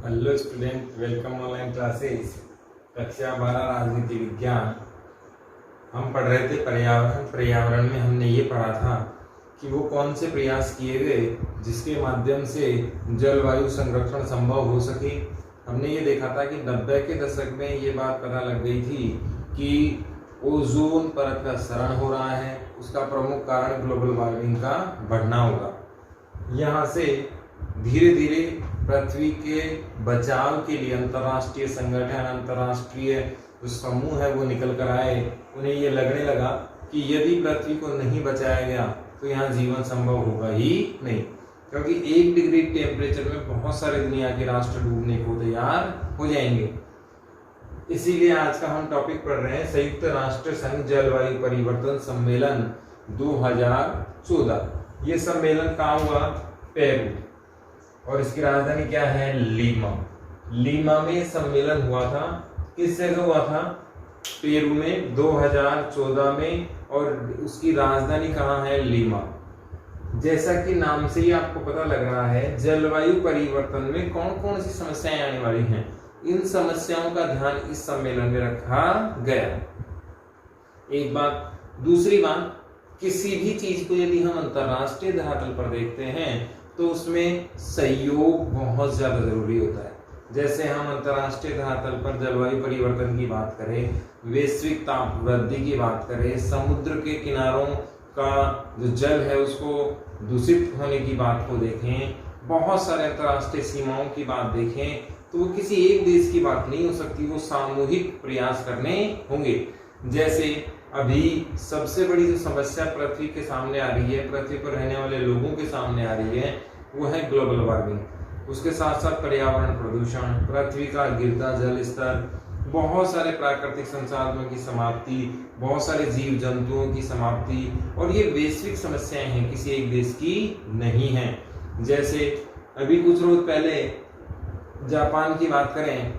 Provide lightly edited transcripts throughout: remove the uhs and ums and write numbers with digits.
Hello student, welcome online classes. कक्षा 12 राजनीति विज्ञान। हम पढ़ रहे थे पर्यावरण में हमने ये पढ़ा था कि वो कौन से प्रयास किए गए जिसके माध्यम से जलवायु संरक्षण संभव हो सके। हमने ये देखा था कि 90 के दशक में ये बात पता लग गई थी कि ओजोन परत का क्षरण हो रहा है। उसका प्रमुख कारण ग्लोबल वार्मिंग का बढ़ना होगा। यहाँ से धीरे धीरे पृथ्वी के बचाव के लिए अंतर्राष्ट्रीय संगठन, अंतर्राष्ट्रीय जो समूह है वो निकल कर आए। उन्हें ये लगने लगा कि यदि पृथ्वी को नहीं बचाया गया तो यहाँ जीवन संभव होगा ही नहीं, क्योंकि 1 डिग्री टेम्परेचर में बहुत सारे दुनिया के राष्ट्र डूबने को तैयार हो जाएंगे। इसीलिए आज का हम टॉपिक पढ़ रहे हैं संयुक्त राष्ट्र संघ जलवायु परिवर्तन सम्मेलन 2014। ये सम्मेलन कहाँ हुआ? पेरू। और इसकी राजधानी क्या है? लीमा। लीमा में सम्मेलन हुआ था। किस जगह हुआ था? पेरू में 2014 में। और उसकी राजधानी कहाँ है? लीमा। जैसा कि नाम से ही आपको पता लग रहा है, जलवायु परिवर्तन में कौन कौन सी समस्याएं आने वाली हैं, इन समस्याओं का ध्यान इस सम्मेलन में रखा गया। एक बात। दूसरी बात, किसी भी चीज को यदि हम अंतरराष्ट्रीय धरातल पर देखते हैं तो उसमें सहयोग बहुत ज्यादा जरूरी होता है। जैसे हम अंतरराष्ट्रीय धरातल पर जलवायु परिवर्तन की बात करें, वैश्विक ताप वृद्धि की बात करें, समुद्र के किनारों का जो जल है उसको दूषित होने की बात को देखें, बहुत सारे अंतरराष्ट्रीय सीमाओं की बात देखें, तो वो किसी एक देश की बात नहीं हो सकती, वो सामूहिक प्रयास करने होंगे। जैसे अभी सबसे बड़ी जो समस्या पृथ्वी के सामने आ रही है, पृथ्वी पर रहने वाले लोगों के सामने आ रही है, वो है ग्लोबल वार्मिंग। उसके साथ साथ पर्यावरण प्रदूषण, पृथ्वी का गिरता जल स्तर, बहुत सारे प्राकृतिक संसाधनों की समाप्ति, बहुत सारे जीव जंतुओं की समाप्ति। और ये वैश्विक समस्याएं हैं, किसी एक देश की नहीं है। जैसे अभी कुछ रोज पहले जापान की बात करें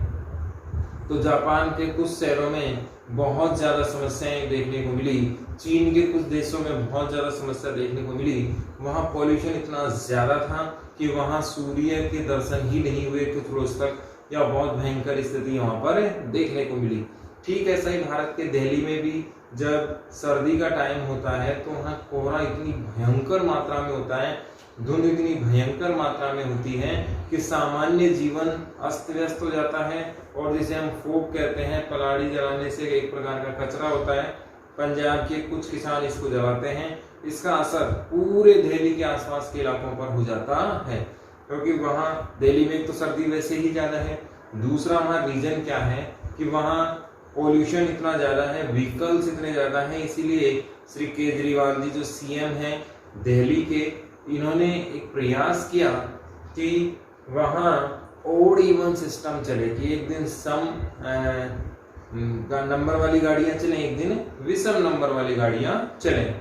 तो जापान के कुछ शहरों में बहुत ज्यादा समस्याएं देखने को मिली। चीन के कुछ देशों में बहुत ज्यादा समस्या देखने को मिली। वहां पॉल्यूशन इतना ज्यादा था कि वहां सूर्य के दर्शन ही नहीं हुए कुछ रोज तक, या बहुत भयंकर स्थिति वहां पर देखने को मिली। ठीक ऐसा ही भारत के दिल्ली में भी जब सर्दी का टाइम होता है तो वहां कोहरा इतनी भयंकर मात्रा में होता है, धुंध इतनी भयंकर मात्रा में होती है कि सामान्य जीवन अस्त व्यस्त हो जाता है। और जिसे हम फोग कहते हैं, पलाड़ी जलाने से एक प्रकार का कचरा होता है, पंजाब के कुछ किसान इसको जलाते हैं। इसका असर पूरे दिल्ली के आसपास के इलाकों पर हो जाता है, क्योंकि वहां दिल्ली में तो सर्दी वैसे ही ज्यादा है। दूसरा वहां रीजन क्या है कि वहां पोल्यूशन इतना ज्यादा है, व्हीकल्स इतने ज्यादा है। इसीलिए श्री केजरीवाल जी जो सीएम हैं दिल्ली के, इन्होंने एक प्रयास किया कि वहां ओड इवन सिस्टम चले, कि एक दिन सम नंबर वाली गाड़ियां चलें, एक दिन विषम नंबर वाली गाड़ियां चलें।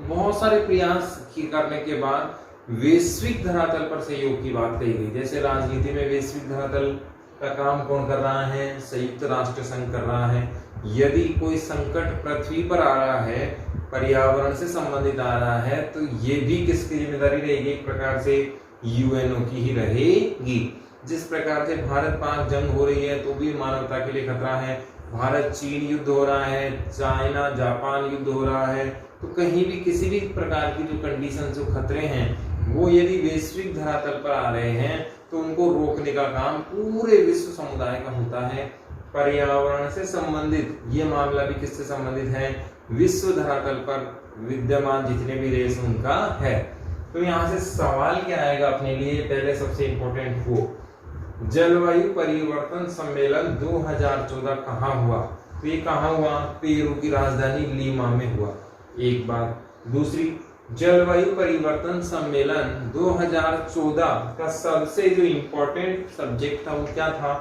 बहुत सारे प्रयास करने के बाद वैश्विक धरातल पर सहयोग की बात कही गई। जैसे राजनीति में वैश्विक धरातल का काम कौन कर रहा है? संयुक्त राष्ट्र संघ कर रहा है। यदि कोई संकट पृथ्वी पर आ रहा है, पर्यावरण से संबंधित आ रहा है, तो ये भी किसकी जिम्मेदारी रहेगी? एक प्रकार से यूएनओ की ही रहेगी। जिस प्रकार से भारत पाक जंग हो रही है तो भी मानवता के लिए खतरा है। भारत चीन युद्ध हो रहा है, चाइना जापान युद्ध हो रहा है, तो कहीं भी किसी भी प्रकार की जो कंडीशन, जो खतरे हैं, वो यदि वैश्विक धरातल पर आ रहे हैं तो उनको रोकने का काम पूरे विश्व समुदाय का होता है। पर्यावरण से संबंधित ये मामला भी किससे संबंधित है? विश्व धरातल पर विद्यमान जितने भी देश उनका है। तो यहाँ से सवाल क्या आएगा अपने लिए? पहले सबसे इंपॉर्टेंट वो जलवायु परिवर्तन सम्मेलन 2014 कहाँ हुआ? तो ये कहाँ हुआ? पेरू की राजधानी लीमा में हुआ। एक बात। दूसरी, जलवायु परिवर्तन सम्मेलन 2014 का सबसे जो इंपॉर्टेंट सब्जेक्ट था वो क्या था?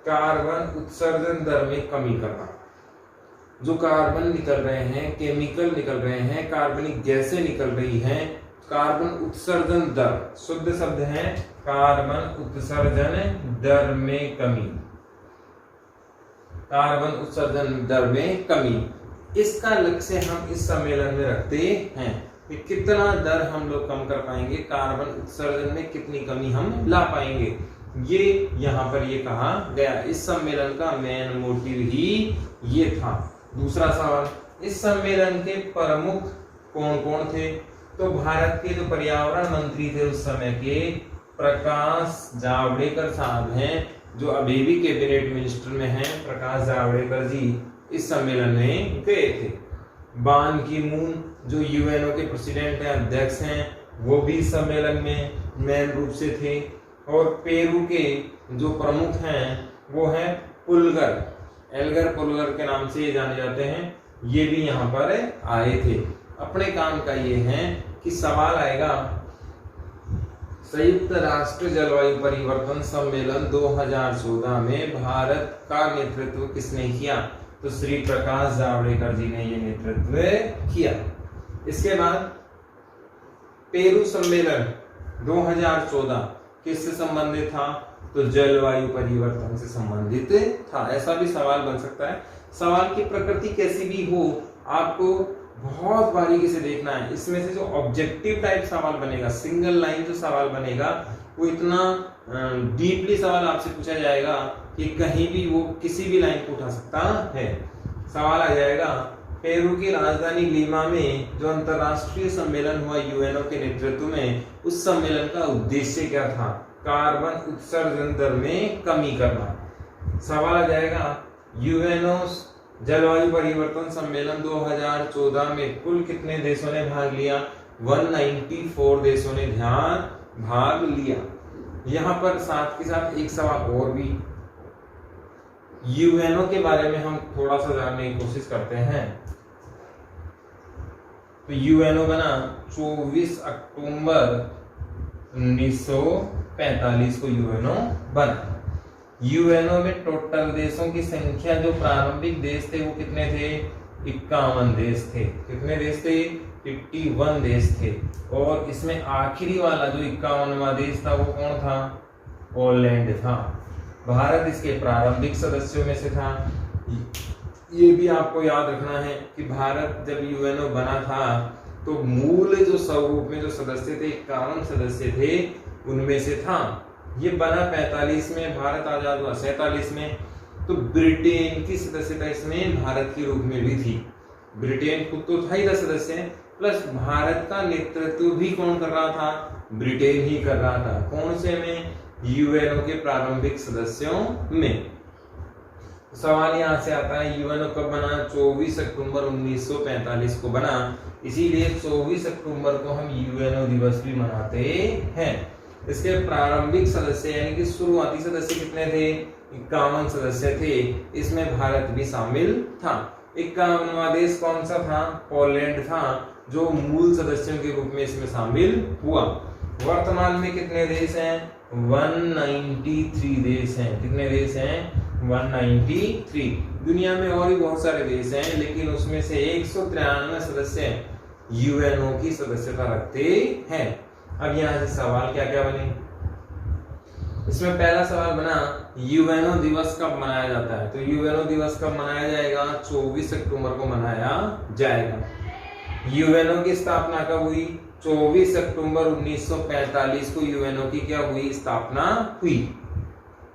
कार्बन उत्सर्जन दर में कमी करना। जो कार्बन निकल रहे हैं, केमिकल निकल रहे हैं, कार्बनिक गैसें निकल रही हैं, कार्बन उत्सर्जन दर, शुद्ध शब्द है कार्बन उत्सर्जन दर में कमी, कार्बन उत्सर्जन दर में कमी, इसका लक्ष्य हम इस सम्मेलन में रखते हैं कि कितना दर हम लोग कम कर पाएंगे, कार्बन उत्सर्जन में कितनी कमी हम ला पाएंगे। ये यहाँ पर ये कहा गया। इस सम्मेलन का मेन मोटिव ही ये था। दूसरा सवाल, इस सम्मेलन के प्रमुख कौन कौन थे? तो भारत के जो पर्यावरण मंत्री थे उस समय के, प्रकाश जावड़ेकर साहब हैं, जो अभी भी कैबिनेट मिनिस्टर में हैं, प्रकाश जावड़ेकर जी इस सम्मेलन में गए थे। बान की मून जो यूएनओ के प्रेसिडेंट हैं, अध्यक्ष हैं, वो भी इस सम्मेलन में मेन रूप से थे। और पेरू के जो प्रमुख हैं वो हैं पुलगर, एल्गर पुलगर के नाम से ये जाने जाते हैं, ये भी यहाँ पर आए थे। अपने काम का ये है कि सवाल आएगा, संयुक्त राष्ट्र जलवायु परिवर्तन सम्मेलन 2014 में भारत का नेतृत्व किसने किया? तो श्री प्रकाश जावड़ेकर जी ने ये नेतृत्व किया। इसके बाद पेरू सम्मेलन 2014 किससे संबंधित था? तो जलवायु परिवर्तन से संबंधित था। ऐसा भी सवाल बन सकता है। सवाल की प्रकृति कैसी भी हो, आपको बहुत बारीकी से देखना है। इसमें से जो ऑब्जेक्टिव टाइप सवाल बनेगा, सिंगल लाइन जो सवाल बनेगा, वो इतना डीपली सवाल आपसे पूछा जाएगा कि कहीं भी वो किसी भी लाइन को उठा सकता है। सवाल आ जाएगा, पेरू की राजधानी लीमा में जो अंतरराष्ट्रीय सम्मेलन हुआ यूएनओ के नेतृत्व में, उस सम्मेलन का उद्देश्य क्या था? कार्बन उत्सर्जन दर में कमी करना। सवाल आ जाएगा, यूएनओ जलवायु परिवर्तन सम्मेलन 2014 में कुल कितने देशों ने भाग लिया? 194 देशों ने भाग लिया। यहाँ पर साथ के साथ एक सवाल और भी, यूएनओ के बारे में हम थोड़ा सा जानने की कोशिश करते हैं। तो यूएनओ बना 24 अक्टूबर 1945 को यूएनओ बना। यूएनओ में टोटल देशों की संख्या, जो प्रारंभिक देश थे वो कितने थे? 51 देश थे। कितने देश थे? 51 देश थे। और इसमें आखिरी वाला जो 51वां देश था वो कौन था? पोलैंड था। भारत इसके प्रारंभिक सदस्यों में से था। ये भी आपको याद रखना है कि भारत जब यूएनओ बना था तो मूल जो स्वरूप में जो सदस्य थे, 51 सदस्य थे, उनमें से था। ये बना 45 में, भारत आजाद हुआ 47 में। तो ब्रिटेन की सदस्यता इसमें भारत के रूप में भी थी। ब्रिटेन खुद तो था ही था सदस्य, प्लस भारत का नेतृत्व भी कौन कर रहा था? ब्रिटेन ही कर रहा था। कौन से में? यूएनओ के प्रारंभिक सदस्यों में। सवाल यहाँ से आता है, यूएनओ कब बना? 24 अक्टूबर 1945 को बना। इसीलिए 24 अक्टूबर को हम यूएनओ दिवस भी मनाते हैं। इसके प्रारंभिक सदस्य यानी कि शुरुआती सदस्य कितने थे? 51 सदस्य थे। इसमें भारत भी शामिल था। 51वां देश कौन सा था? पोलैंड था, जो मूल सदस्यों के रूप में इसमें शामिल हुआ। वर्तमान में कितने देश हैं? 193 देश हैं। कितने देश हैं? 193। दुनिया में और भी बहुत सारे देश हैं, लेकिन उसमें से 193 सदस्य यूएनओ की सदस्यता रखते हैं। अब यहाँ से सवाल क्या क्या बने? इसमें पहला सवाल बना, यूएनओ दिवस कब मनाया जाता है? तो यूएनओ दिवस कब मनाया जाएगा? 24 अक्टूबर को मनाया जाएगा। यूएनओ की स्थापना कब हुई? 24 अक्टूबर 1945 को यूएनओ की क्या हुई? स्थापना हुई।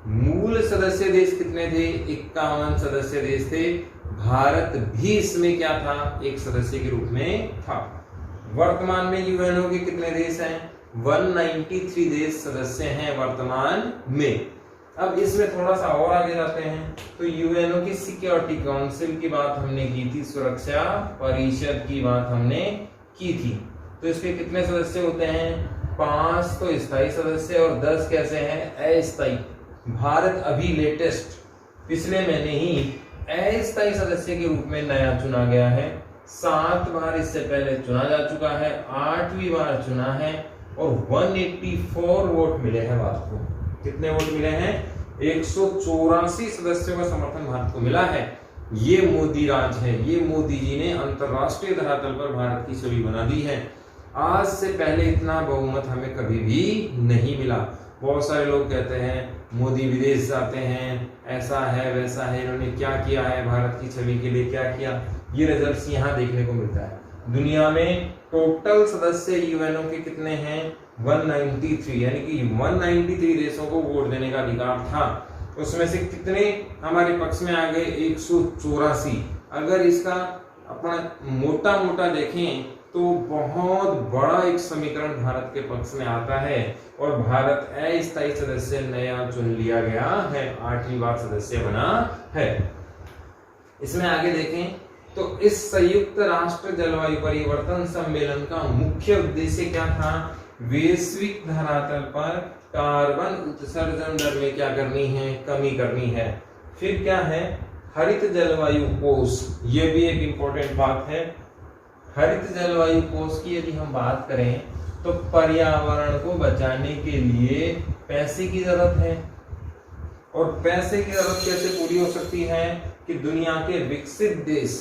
मूल सदस्य देश कितने थे? 51 सदस्य देश थे। भारत भी इसमें क्या था? एक सदस्य के रूप में था। वर्तमान में यूएनओ के कितने देश हैं? 193 देश सदस्य हैं वर्तमान में। अब इसमें थोड़ा सा और आगे जाते हैं तो यूएनओ की सिक्योरिटी काउंसिल की बात हमने की थी, सुरक्षा परिषद की बात हमने की थी। तो इसके कितने सदस्य होते हैं? 5 तो स्थायी सदस्य और 10 कैसे हैं? अस्थायी। भारत अभी लेटेस्ट पिछले महीने ही अस्थायी सदस्य के रूप में नया चुना गया है। 7 बार इससे पहले चुना जा चुका है, 8वीं बार चुना है और 184 वोट मिले हैं भारत को। कितने वोट मिले हैं? 184 सदस्यों का समर्थन भारत को मिला है। ये मोदी राज है। ये मोदी जी ने अंतरराष्ट्रीय धरातल पर भारत की छवि बना दी है। आज से पहले इतना बहुमत हमें कभी भी नहीं मिला। बहुत सारे लोग कहते हैं मोदी विदेश जाते हैं, ऐसा है वैसा है, इन्होंने क्या किया है भारत की छवि के लिए, क्या किया। ये रिजल्ट्स यहाँ देखने को मिलता है। दुनिया में टोटल सदस्य यूएनओ के कितने हैं? 193 यानी कि 193 देशों को वोट देने का अधिकार था। उसमें से कितने हमारे पक्ष में आ गए? 184। अगर इसका अपन मोटा मोटा देखें तो बहुत बड़ा एक समीकरण भारत के पक्ष में आता है और भारत अस्थायी सदस्य नया चुन लिया गया है, 8वीं बार सदस्य बना है। इसमें आगे देखें तो इस संयुक्त राष्ट्र जलवायु परिवर्तन सम्मेलन का मुख्य उद्देश्य क्या था? वैश्विक धरातल पर कार्बन उत्सर्जन दर में क्या करनी है? कमी करनी है। फिर क्या है? हरित जलवायु कोष, यह भी एक इंपॉर्टेंट बात है। हरित जलवायु कोष की यदि हम बात करें तो पर्यावरण को बचाने के लिए पैसे की जरूरत है और पैसे की जरूरत कैसे पूरी हो सकती है? कि दुनिया के विकसित देश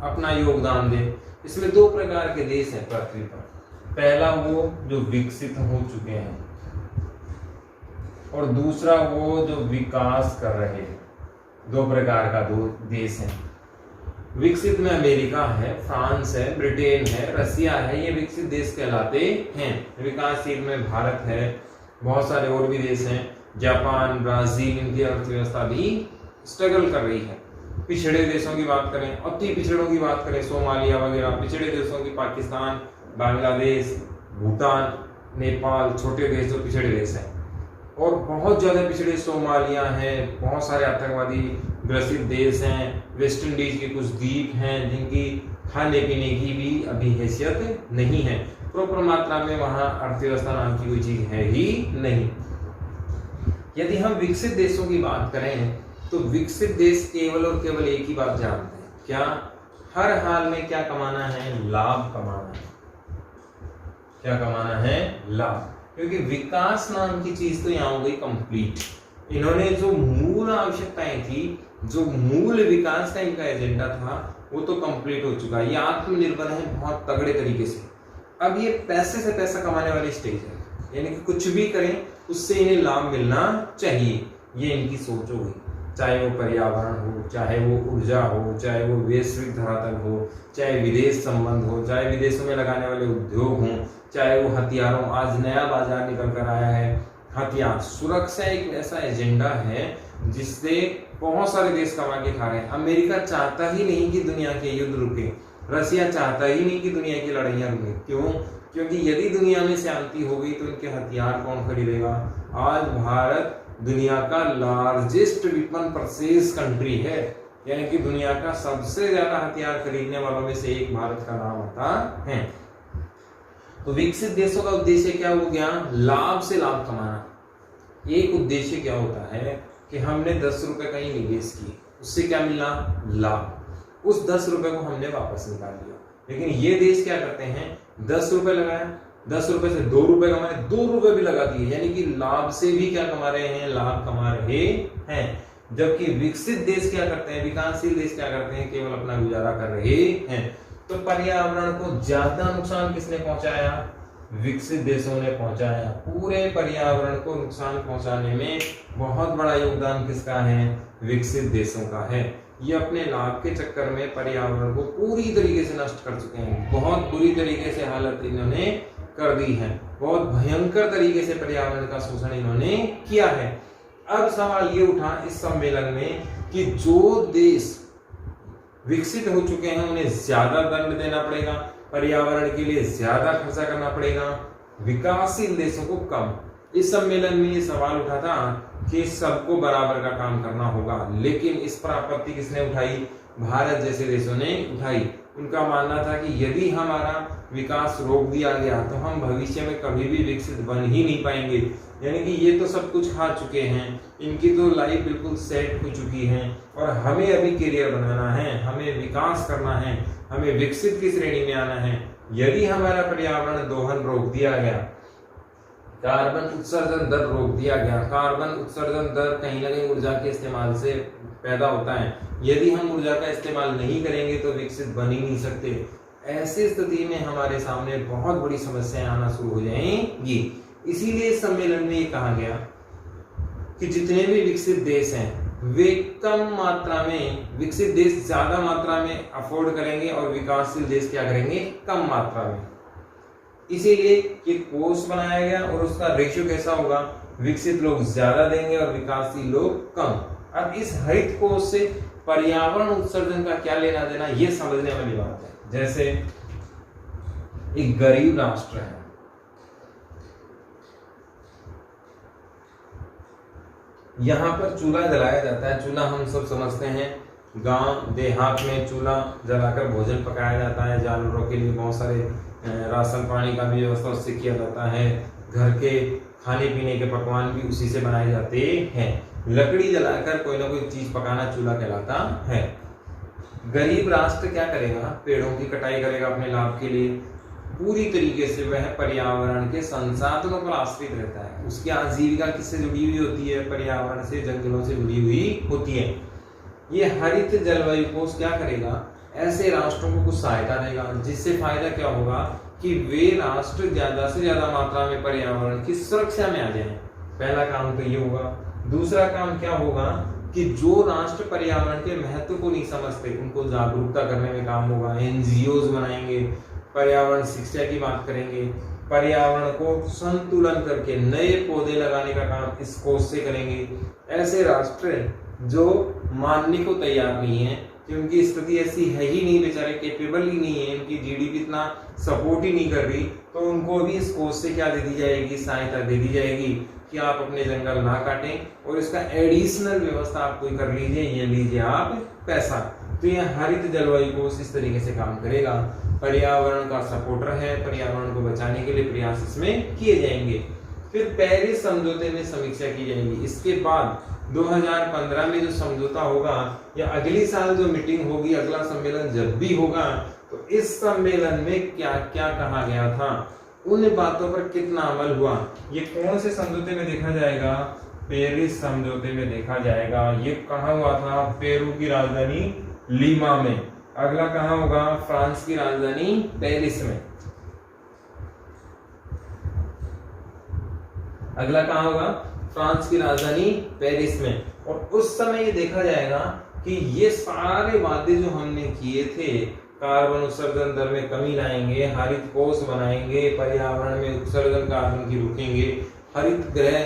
अपना योगदान दे। इसमें दो प्रकार के देश हैं पृथ्वी पर। पहला वो जो विकसित हो चुके हैं और दूसरा वो जो विकास कर रहे हैं। दो प्रकार का दो देश हैं। विकसित में अमेरिका है, फ्रांस है, ब्रिटेन है, रसिया है, ये विकसित देश कहलाते हैं। विकासशील में भारत है, बहुत सारे और भी देश हैं, जापान, ब्राजील, इनकी अर्थव्यवस्था भी स्ट्रगल कर रही है। पिछड़े देशों की बात करें, अति पिछड़ों की बात करें, सोमालिया वगैरह पिछड़े देशों की, पाकिस्तान, बांग्लादेश, भूटान, नेपाल, छोटे देश जो पिछड़े देश हैं। और बहुत ज्यादा पिछड़े सोमालिया है, बहुत सारे आतंकवादी ग्रसित देश हैं, वेस्ट इंडीज के कुछ द्वीप हैं जिनकी खाने पीने की भी अभी हैसियत नहीं है, प्रॉपर मात्रा में वहां अर्थव्यवस्था नाम की कोई चीज है ही नहीं। यदि हम विकसित देशों की बात करें तो विकसित देश केवल और केवल एक ही बात जानते हैं, क्या? हर हाल में क्या कमाना है? लाभ कमाना है। क्या कमाना है? लाभ। क्योंकि विकास नाम की चीज तो यहाँ हो गई कंप्लीट। इन्होंने जो मूल आवश्यकताएं थी, जो मूल विकास का इनका एजेंडा था, वो तो कंप्लीट हो चुका है। ये आत्मनिर्भर है बहुत तगड़े तरीके से। अब ये पैसे से पैसा कमाने वाली स्टेज है, यानी कि कुछ भी करें उससे इन्हें लाभ मिलना चाहिए, ये इनकी सोच हो गई। चाहे वो पर्यावरण हो, चाहे वो ऊर्जा हो, चाहे वो वैश्विक धरातल हो, चाहे विदेश संबंध हो, चाहे विदेशों में लगाने वाले उद्योग हों, चाहे वो हथियारों, आज नया बाजार निकल कर आया है हथियार। सुरक्षा एक ऐसा एजेंडा है जिससे बहुत सारे देश कमा के खा रहे हैं। अमेरिका चाहता ही नहीं कि दुनिया के युद्ध रुके, रसिया चाहता ही नहीं कि दुनिया की लड़ाइयां रुके। क्यों? क्योंकि यदि दुनिया में शांति हो गई तो इनके हथियार कौन खरीदेगा? आज भारत दुनिया का लार्जेस्ट वेपन परचेज कंट्री है, यानी कि दुनिया का सबसे ज्यादा हथियार खरीदने वालों में से एक भारत का नाम आता है। तो विकसित देशों का उद्देश्य क्या हो गया? लाभ से लाभ कमाना। एक उद्देश्य क्या होता है कि हमने 10 रुपए कहीं निवेश किए, उससे क्या मिला? लाभ। उस 10 रुपए को हमने वापस निकाल लिया। लेकिन ये देश क्या करते हैं? 10 रुपए लगाया, 10 रुपए से 2 रुपए कमाए, 2 रुपए भी लगा दिए, यानी कि लाभ से भी क्या कमा रहे हैं? लाभ कमा रहे हैं। जबकि विकसित देश क्या करते हैं? विकासशील देश क्या करते हैं? केवल अपना गुजारा कर रहे हैं। तो पर्यावरण को ज्यादा नुकसान किसने पहुंचाया? विकसित देशों ने पहुंचाया। पूरे पर्यावरण को नुकसान पहुंचाने में बहुत बड़ा योगदान किसका है? विकसित देशों का है। ये अपने लाभ के चक्कर में पर्यावरण को पूरी तरीके से नष्ट कर चुके हैं। बहुत बुरी तरीके से हालत इन्होंने कर दी है, बहुत भयंकर तरीके से पर्यावरण का शोषण इन्होंने किया है। अब सवाल ये उठा इस सम्मेलन में कि जो देश विकसित हो चुके हैं उन्हें ज्यादा दंड देना पड़ेगा, पर्यावरण के लिए ज्यादा खर्चा करना पड़ेगा, विकासशील देशों को कम। इस सम्मेलन में ये सवाल उठा था कि सबको बराबर का काम करना होगा, लेकिन इस पर आपत्ति किसने उठाई? भारत जैसे देशों ने उठाई। उनका मानना था कि यदि हमारा विकास रोक दिया गया तो हम भविष्य में कभी भी विकसित बन ही नहीं पाएंगे। यानी कि ये तो सब कुछ खा चुके हैं, इनकी तो लाइफ बिल्कुल सेट हो चुकी है और हमें अभी करियर बनाना है, हमें विकास करना है, हमें विकसित की श्रेणी में आना है। यदि हमारा पर्यावरण दोहन रोक दिया गया, कार्बन उत्सर्जन दर रोक दिया गया, कार्बन उत्सर्जन दर कहीं ना कहीं ऊर्जा के इस्तेमाल से पैदा होता है, यदि हम ऊर्जा का इस्तेमाल नहीं करेंगे तो विकसित बन ही नहीं सकते। ऐसी स्थिति में हमारे सामने बहुत बड़ी समस्याएं आना शुरू हो जाएंगी। इसीलिए इस सम्मेलन में ये कहा गया कि जितने भी विकसित देश हैं वे कम मात्रा में, विकसित देश ज्यादा मात्रा में अफोर्ड करेंगे और विकासशील देश क्या करेंगे? कम मात्रा में। इसीलिए ये कोष बनाया गया और उसका रेशियो कैसा होगा, विकसित लोग ज्यादा देंगे और विकासशील लोग कम। अब इस हरित कोष से पर्यावरण उत्सर्जन का क्या लेना देना, ये समझने वाली बात है। जैसे एक गरीब राष्ट्र है, यहाँ पर चूल्हा जलाया जाता है। चूल्हा हम सब समझते हैं, गांव देहात में चूल्हा जलाकर भोजन पकाया जाता है। जानवरों के लिए बहुत सारे राशन पानी का भी व्यवस्था उससे किया जाता है। घर के खाने पीने के पकवान भी उसी से बनाए जाते हैं। लकड़ी जलाकर कोई ना कोई चीज पकाना चूल्हा कहलाता है। गरीब राष्ट्र क्या करेगा, पेड़ों की कटाई करेगा अपने लाभ के लिए। पूरी तरीके से वह पर्यावरण के संसाधनों पर आश्रित रहता है। उसकी आजीविका किससे जुड़ी हुई होती है, पर्यावरण से, जंगलों से जुड़ी हुई होती है। ये हरित जलवायु कोष क्या करेगा, ऐसे राष्ट्रों को कुछ सहायता देगा, जिससे फायदा क्या होगा कि वे राष्ट्र ज्यादा से ज्यादा मात्रा में पर्यावरण की सुरक्षा में आ जाएं। पहला काम तो ये होगा। दूसरा काम क्या होगा कि जो राष्ट्र पर्यावरण के महत्व को नहीं समझते उनको जागरूकता करने में काम होगा। एनजीओज बनाएंगे, पर्यावरण शिक्षा की बात करेंगे, पर्यावरण को संतुलन करके नए पौधे लगाने का काम इस कोष से करेंगे। ऐसे राष्ट्र जो मानने को तैयार नहीं है कि उनकी स्थिति ऐसी है ही नहीं, बेचारे कैपेबल ही नहीं है, उनकी जीडीपी इतना सपोर्ट ही नहीं कर रही, तो उनको भी इस कोष से क्या दे दी जाएगी, सहायता दे दी जाएगी कि आप अपने जंगल ना काटें और इसका एडिशनल व्यवस्था आप कोई कर लीजिए, ये लीजिए आप पैसा। तो यह हरित जलवायु कोष इस तरीके से काम करेगा। पर्यावरण का सपोर्टर है, पर्यावरण को बचाने के लिए प्रयास इसमें किए जाएंगे। फिर पेरिस समझौते में समीक्षा की जाएगी। इसके बाद 2015 में जो समझौता होगा या अगली साल जो मीटिंग होगी, अगला सम्मेलन जब भी होगा, तो इस सम्मेलन में क्या क्या कहा गया था, उन बातों पर कितना अमल हुआ, ये कौन से समझौते में देखा जाएगा, पेरिस समझौते में देखा जाएगा। ये कहाँ हुआ था, पेरू की राजधानी लीमा में। अगला कहाँ होगा, फ्रांस की राजधानी पेरिस में। अगला कहाँ होगा, फ्रांस की राजधानी पेरिस में। और उस समय ये देखा जाएगा कि ये सारे वादे जो हमने किए थे, कार्बन उत्सर्जन दर में कमी लाएंगे, हरित कोष बनाएंगे, पर्यावरण में उत्सर्जन कार्बन की रोकेंगे, हरित ग्रह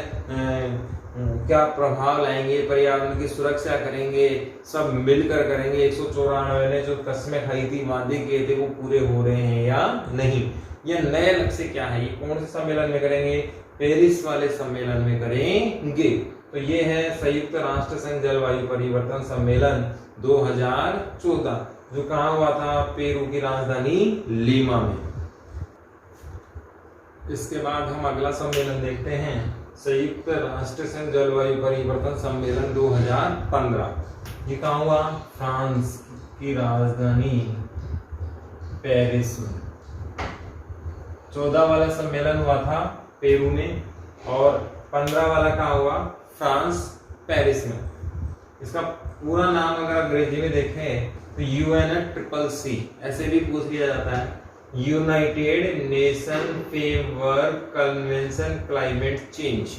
क्या प्रभाव लाएंगे, पर्यावरण की सुरक्षा करेंगे, सब मिलकर करेंगे। 194 ने जो कस्में खाई थी, वादे किए थे, वो पूरे हो रहे हैं या नहीं। ये नए लक्ष्य क्या है, ये कौन से सम्मेलन में करेंगे, पेरिस वाले सम्मेलन में करेंगे। तो ये है संयुक्त राष्ट्र संघ जलवायु परिवर्तन सम्मेलन 2014, जो कहाँ हुआ था, पेरू की राजधानी लीमा में। इसके बाद हम अगला सम्मेलन देखते हैं, संयुक्त राष्ट्र संघ जलवायु परिवर्तन सम्मेलन 2015। ये कहाँ हुआ, फ्रांस की राजधानी पेरिस में। 14 वाला सम्मेलन हुआ था पेरू में और 15 वाला कहाँ हुआ, फ्रांस पेरिस में। इसका पूरा नाम अगर अंग्रेजी में देखें तो UNFCCC ऐसे भी पूछ लिया जाता है, United nation framework convention climate change.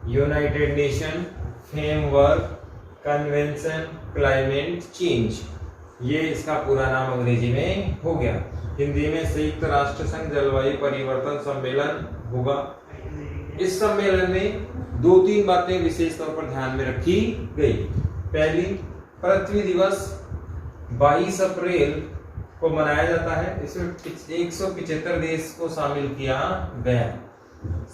United nation framework convention climate change, ये इसका पूरा नाम अंग्रेजी में हो गया। हिंदी में संयुक्त राष्ट्र संघ जलवायु परिवर्तन सम्मेलन होगा। इस सम्मेलन में 2-3 बातें विशेष तौर पर ध्यान में रखी गई। पहली, पृथ्वी दिवस 22 अप्रैल को मनाया जाता है। इसमें 175 देश को शामिल किया गया।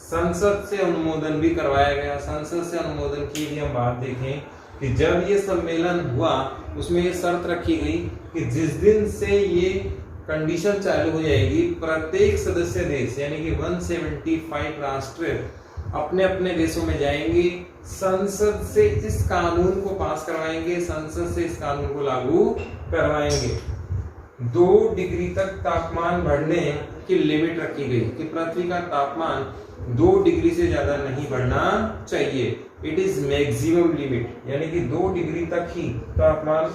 संसद से अनुमोदन भी करवाया गया। संसद से अनुमोदन की भी हम बात देखें कि जब ये सम्मेलन हुआ, उसमें ये शर्त रखी गई कि जिस दिन से ये कंडीशन चालू हो जाएगी, प्रत्येक सदस्य देश यानी कि 175 राष्ट्र अपने अपने देशों में जाएंगे, संसद से इस कानून को पास करवाएंगे, संसद से इस कानून को लागू करवाएंगे। 2 डिग्री तक तापमान बढ़ने की लिमिट रखी गई कि पृथ्वी का तापमान 2 डिग्री से ज्यादा नहीं बढ़ना चाहिए। इट इज मैक्सिमम लिमिट, यानी कि 2 डिग्री तक ही तापमान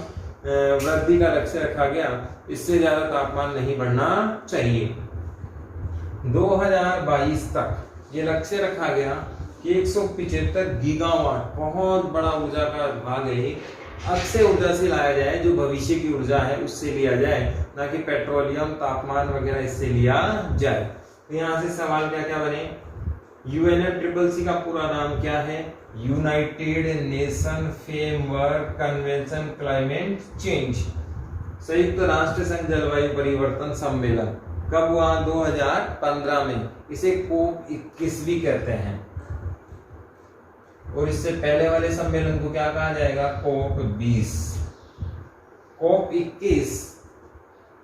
वृद्धि का लक्ष्य रखा गया, इससे ज्यादा तापमान नहीं बढ़ना चाहिए। 2022 तक ये लक्ष्य रखा गया कि 175 गीगावाट, बहुत बड़ा ऊर्जा का भाग है, अक्षय ऊर्जा से लाया जाए, जो भविष्य की ऊर्जा है उससे लिया जाए, ना कि पेट्रोलियम, तापमान वगैरह इससे लिया जाए। तो यहाँ से सवाल क्या क्या बने, UNFCCC का पूरा नाम क्या है, United nation framework convention climate change, संयुक्त राष्ट्र संघ जलवायु परिवर्तन सम्मेलन। कब हुआ, 2015 में। इसे COP21 भी कहते हैं। और इससे पहले वाले सम्मेलन को क्या कहा जाएगा, COP20। COP21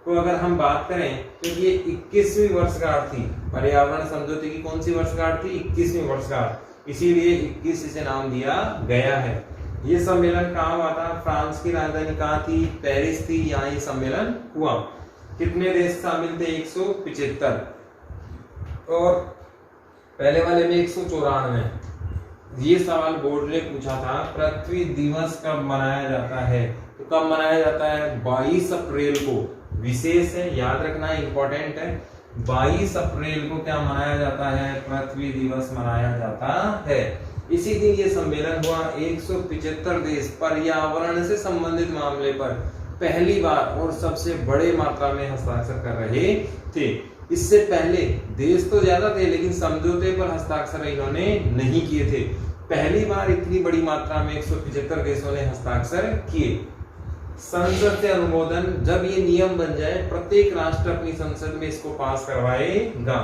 को अगर हम बात करें तो ये 21वीं वर्षगांठ थी। पर्यावरण समझौते की कौन सी वर्षगांठ थी, 21वीं वर्षगांठ, इसीलिए 21 इसे नाम दिया गया है। ये सम्मेलन कहाँ हुआ था, फ्रांस की राजधानी कहाँ थी, पेरिस थी। यहाँ ये सम्मेलन हुआ। कितने देश शामिल थे, 175। और पहले वाले में 194। ये सवाल बोर्ड ने पूछा था, पृथ्वी दिवस कब मनाया जाता है, तो कब मनाया जाता है, 22 अप्रैल को। विशेष है, याद रखना, इंपॉर्टेंट है। 22 अप्रैल को क्या मनाया जाता है, पृथ्वी दिवस मनाया जाता है। इसी दिन ये सम्मेलन हुआ। 175 देश पर्यावरण से संबंधित मामले पर पहली बार और सबसे बड़े मात्रा में हस्ताक्षर कर रहे थे। इससे पहले देश तो ज्यादा थे, लेकिन समझौते पर हस्ताक्षर इन्होंने नहीं किए थे। पहली बार इतनी बड़ी मात्रा में 175 देशों ने हस्ताक्षर किए। संसद से अनुमोदन, जब ये नियम बन जाए प्रत्येक राष्ट्र अपनी संसद में इसको पास करवाएगा।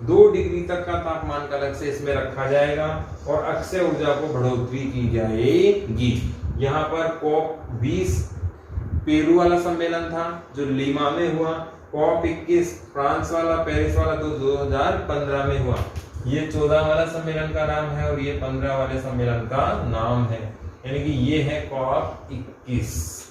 2 डिग्री तक का तापमान का लक्ष्य इसमें रखा जाएगा और अक्षय ऊर्जा को बढ़ोतरी की जाएगी। यहाँ पर COP20 पेरू वाला सम्मेलन था जो लीमा में हुआ। COP21 फ्रांस वाला, पेरिस वाला तो 2015 में हुआ। ये 14 वाला सम्मेलन का नाम है और ये 15 वाले सम्मेलन का नाम है, यानी कि ये है COP21।